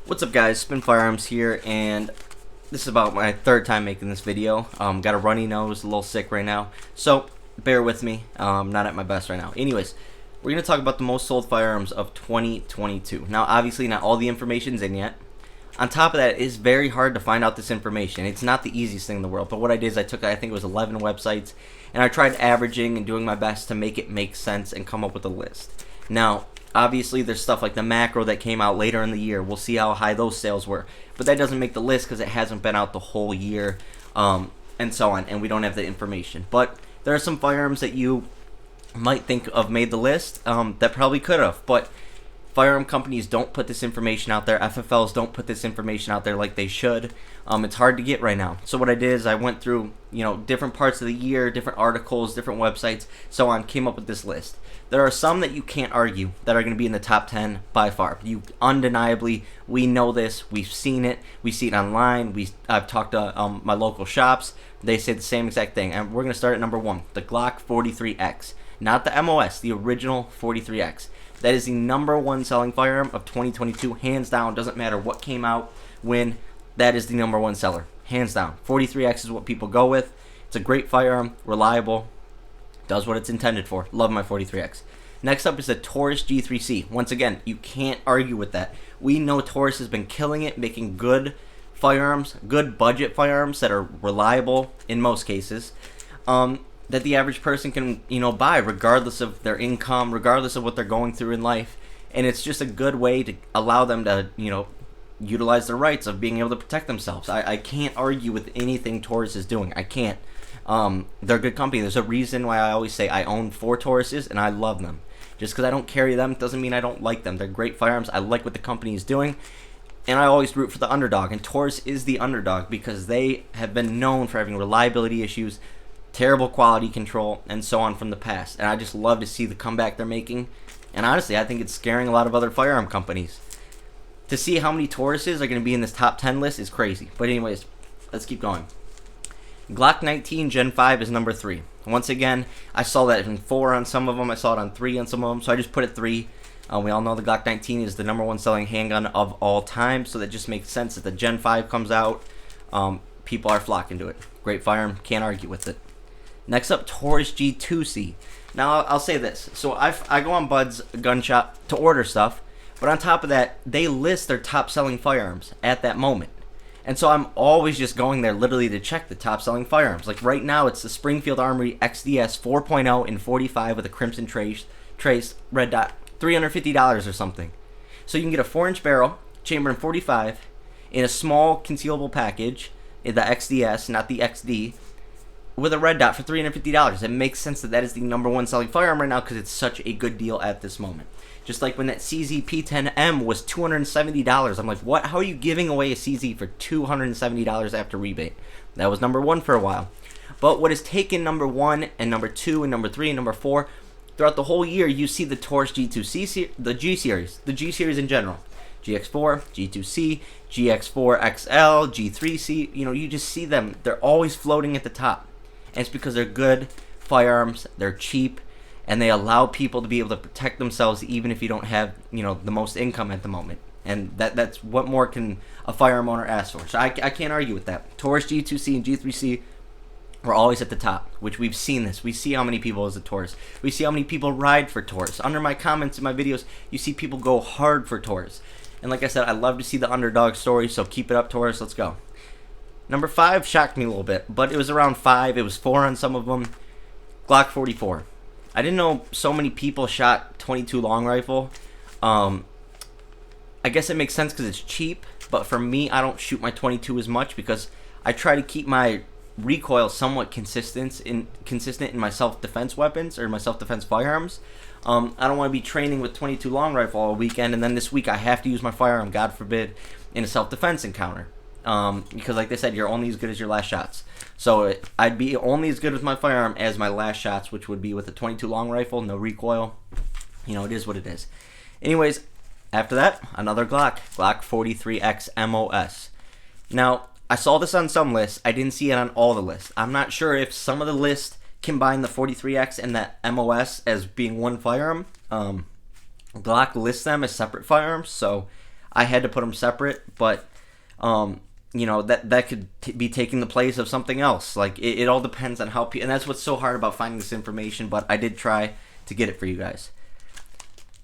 What's up, guys? Spin Firearms here, and this is about my third time making this video. Got a runny nose, a little sick right now, so bear with me. Not at my best right now. Anyways, we're going to talk about the most sold firearms of 2022. Now, obviously, not all the information's in yet. On top of that, it is very hard to find out this information. It's not the easiest thing in the world, but what I did is I took, I think it was 11 websites, and I tried averaging and doing my best to make it make sense and come up with a list. Now, obviously, there's stuff like the macro that came out later in the year. We'll see how high those sales were. But that doesn't make the list because it hasn't been out the whole year, and so on, and we don't have the information. But there are some firearms that you might think of made the list that probably could have. But firearm companies don't put this information out there. FFLs don't put this information out there like they should. It's hard to get right now. So what I did is I went through, different parts of the year, different articles, different websites, so on, came up with this list. There are some that you can't argue that are going to be in the top 10 by far. You undeniably, we know this, we've seen it, we see it online, I've talked to my local shops, they say the same exact thing. And we're going to start at number 1, the Glock 43X. Not the MOS, the original 43X. That is the number 1 selling firearm of 2022, hands down. Doesn't matter what came out, when, that is the number 1 seller, hands down. 43X is what people go with. It's a great firearm, reliable, does what it's intended for. Love my 43X. Next up is the Taurus G3C. Once again, you can't argue with that. We know Taurus has been killing it, making good firearms, good budget firearms that are reliable in most cases. That the average person can, buy regardless of their income, regardless of what they're going through in life. And it's just a good way to allow them to, utilize their rights of being able to protect themselves. I can't argue with anything Taurus is doing. I can't. They're a good company. There's a reason why I always say I own 4 Tauruses and I love them. Just because I don't carry them doesn't mean I don't like them. They're great firearms. I like what the company is doing. And I always root for the underdog. And Taurus is the underdog because they have been known for having reliability issues, terrible quality control, and so on from the past. And I just love to see the comeback they're making. And honestly, I think it's scaring a lot of other firearm companies. To see how many Tauruses are going to be in this top 10 list is crazy. But anyways, let's keep going. Glock 19 Gen 5 is number 3. Once again, I saw that in 4 on some of them. I saw it on 3 on some of them. So I just put it 3. We all know the Glock 19 is the number 1 selling handgun of all time. So that just makes sense that the Gen 5 comes out. People are flocking to it. Great firearm. Can't argue with it. Next up, Taurus G2C. Now, I'll say this. So I go on Bud's gun shop to order stuff. But on top of that, they list their top selling firearms at that moment. And so I'm always just going there literally to check the top selling firearms. Like right now, it's the Springfield Armory XDS 4.0 in 45 with a crimson trace, red dot, $350 or something. So you can get a 4-inch barrel, chambered in 45, in a small concealable package, in the XDS, not the XD, with a red dot for $350. It makes sense that that is the number 1 selling firearm right now because it's such a good deal at this moment. Just like when that CZ P10M was $270. I'm like, what? How are you giving away a CZ for $270 after rebate? That was number 1 for a while. But what has taken number 1 and number 2 and number 3 and number 4 throughout the whole year, you see the Taurus G2C, the G series in general. GX4, G2C, GX4 XL, G3C, you just see them. They're always floating at the top. And it's because they're good firearms, they're cheap, and they allow people to be able to protect themselves even if you don't have, the most income at the moment. And that's what more can a firearm owner ask for. So I can't argue with that. Taurus G2C and G3C are always at the top, which we've seen this. We see how many people is a Taurus. We see how many people ride for Taurus. Under my comments in my videos, you see people go hard for Taurus. And like I said, I love to see the underdog story, so keep it up, Taurus. Let's go. Number 5 shocked me a little bit, but it was around 5. It was 4 on some of them. Glock 44. I didn't know so many people shot 22 long rifle. I guess it makes sense because it's cheap, but for me, I don't shoot my 22 as much because I try to keep my recoil somewhat consistent in my self-defense weapons or my self-defense firearms. I don't want to be training with 22 long rifle all weekend, and then this week I have to use my firearm, God forbid, in a self-defense encounter. Because like they said, you're only as good as your last shots. So I'd be only as good with my firearm as my last shots, which would be with a 22 long rifle, no recoil. It is what it is. Anyways, after that, another Glock 43X MOS. Now, I saw this on some lists. I didn't see it on all the lists. I'm not sure if some of the lists combine the 43X and that MOS as being one firearm. Glock lists them as separate firearms, so I had to put them separate, but you know, that could be taking the place of something else. Like it all depends on how and that's what's so hard about finding this information, but I did try to get it for you guys.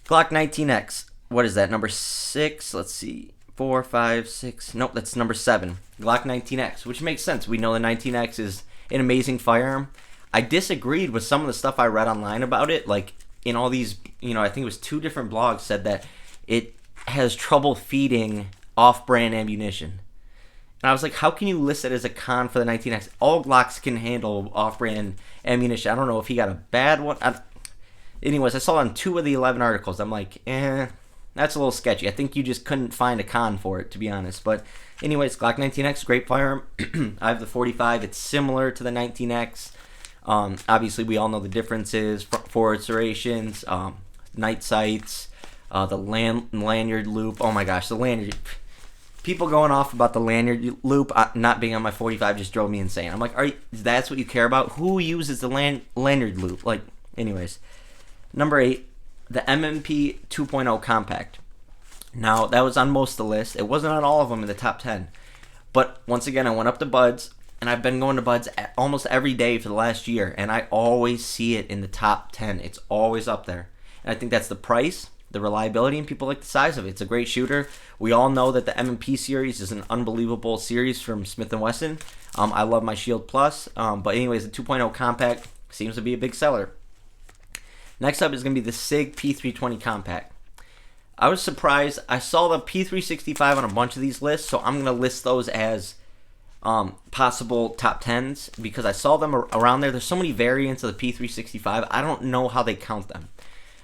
Glock 19X, what is that, number 6? Let's see, 4, 5, 6, nope, that's number 7. Glock 19X, which makes sense. We know the 19X is an amazing firearm. I disagreed with some of the stuff I read online about it, like in all these, you know, I think it was 2 different blogs said that it has trouble feeding off-brand ammunition. And I was like, how can you list it as a con for the 19X? All Glocks can handle off-brand ammunition. I don't know if he got a bad one. Anyways, I saw on 2 of the 11 articles. I'm like, that's a little sketchy. I think you just couldn't find a con for it, to be honest. But anyways, Glock 19X, great firearm. I have the 45. It's similar to the 19X. Obviously, we all know the differences. Forward serrations, night sights, the lanyard loop. Oh my gosh, the lanyard. People going off about the lanyard loop not being on my 45 just drove me insane. I'm like, that's what you care about? Who uses the lanyard loop? Like, anyways. Number 8, the M&P 2.0 Compact. Now, that was on most of the list. It wasn't on all of them in the top 10. But once again, I went up to Buds, and I've been going to Buds almost every day for the last year, and I always see it in the top 10. It's always up there. And I think that's the price, the reliability, and people like the size of it. It's a great shooter. We all know that the M&P series is an unbelievable series from Smith & Wesson. I love my Shield Plus. But anyways, the 2.0 Compact seems to be a big seller. Next up is going to be the SIG P320 Compact. I was surprised. I saw the P365 on a bunch of these lists, so I'm going to list those as possible top 10s because I saw them around there. There's so many variants of the P365. I don't know how they count them.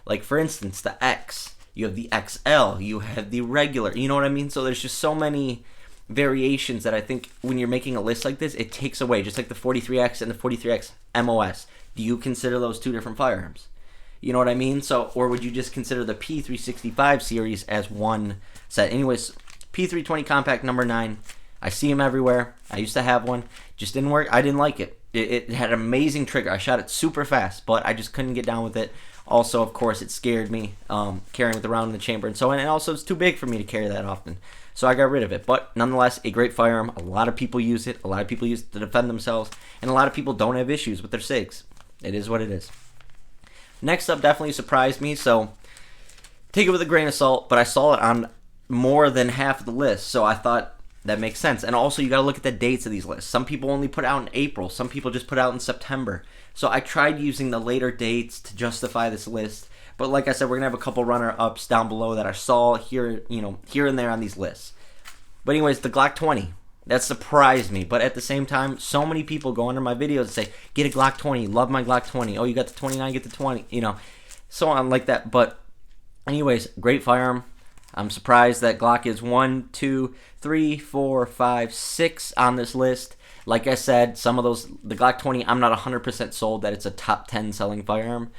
Like, for instance, the X. You have the XL. You have the regular. You know what I mean? So there's just so many variations that I think when you're making a list like this, it takes away. Just like the 43X and the 43X MOS. Do you consider those 2 different firearms? You know what I mean? So, or would you just consider the P365 series as one set? Anyways, P320 Compact number 9. I see them everywhere. I used to have one. Just didn't work. I didn't like it. It had an amazing trigger. I shot it super fast, but I just couldn't get down with it. Also, of course, it scared me carrying it around in the chamber and so on. And also, it's too big for me to carry that often. So I got rid of it. But nonetheless, a great firearm. A lot of people use it. A lot of people use it to defend themselves. And a lot of people don't have issues with their SIGs. It is what it is. Next up definitely surprised me, so take it with a grain of salt, but I saw it on more than half of the list, so I thought that makes sense. And also, you got to look at the dates of these lists. Some people only put out in April. Some people just put out in September. So I tried using the later dates to justify this list, but like I said, we're going to have a couple runner-ups down below that I saw here, here and there on these lists. But anyways, the Glock 20. That surprised me, but at the same time, so many people go under my videos and say, get a Glock 20, love my Glock 20, oh, you got the 29, get the 20, so on like that. But anyways, great firearm. I'm surprised that Glock is 1, 2, 3, 4, 5, 6 on this list. Like I said, some of those, the Glock 20, I'm not 100% sold that it's a top 10 selling firearm,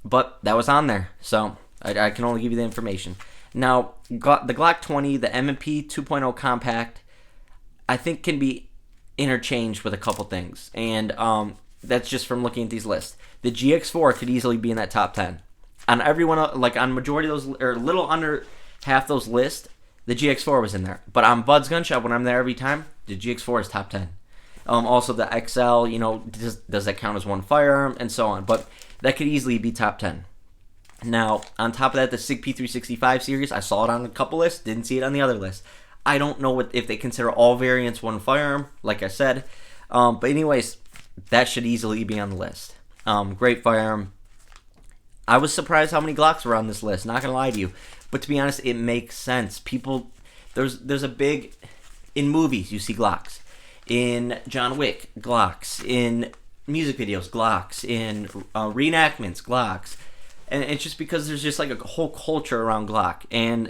but that was on there, so I can only give you the information. Now, the Glock 20, the M&P 2.0 Compact, I think can be interchanged with a couple things, and that's just from looking at these lists. The GX4 could easily be in that top 10. On everyone, like on majority of those, or a little under half those lists, the GX4 was in there. But on Bud's Gun Shop, when I'm there every time, the GX4 is top 10. Also the XL, does that count as one firearm, and so on. But that could easily be top 10. Now, on top of that, the SIG P365 series, I saw it on a couple lists, didn't see it on the other list. I don't know if they consider all variants one firearm, like I said. But anyways, that should easily be on the list. Great firearm. I was surprised how many Glocks were on this list, not going to lie to you. But to be honest, it makes sense. People, there's a big, in movies, you see Glocks. In John Wick, Glocks. In music videos, Glocks. In reenactments, Glocks. And it's just because there's just like a whole culture around Glock. And,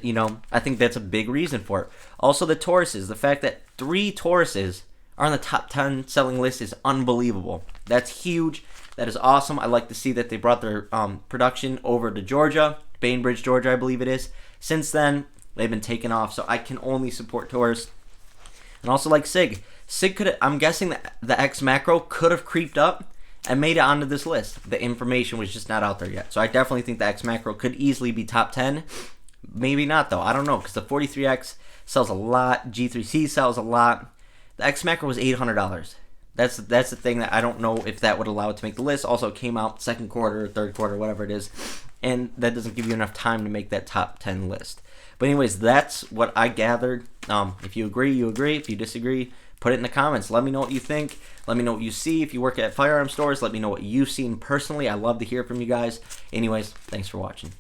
I think that's a big reason for it. Also, the Tauruses. The fact that 3 Tauruses are on the top 10 selling list is unbelievable. That's huge. That is awesome. I like to see that they brought their production over to Georgia. Bainbridge, Georgia, I believe it is. Since then, they've been taken off. So I can only support Taurus. And also like SIG. SIG could, I'm guessing that the X Macro could have creeped up and made it onto this list. The information was just not out there yet. So I definitely think the X Macro could easily be top 10. Maybe not though. I don't know, because the 43X sells a lot. G3C sells a lot. The X Macro was $800. That's the thing that I don't know if that would allow it to make the list. Also, it came out second quarter, third quarter, whatever it is, and that doesn't give you enough time to make that top 10 list. But anyways, that's what I gathered. If you agree, you agree. If you disagree, put it in the comments. Let me know what you think. Let me know what you see. If you work at firearm stores, let me know what you've seen personally. I love to hear from you guys. Anyways, thanks for watching.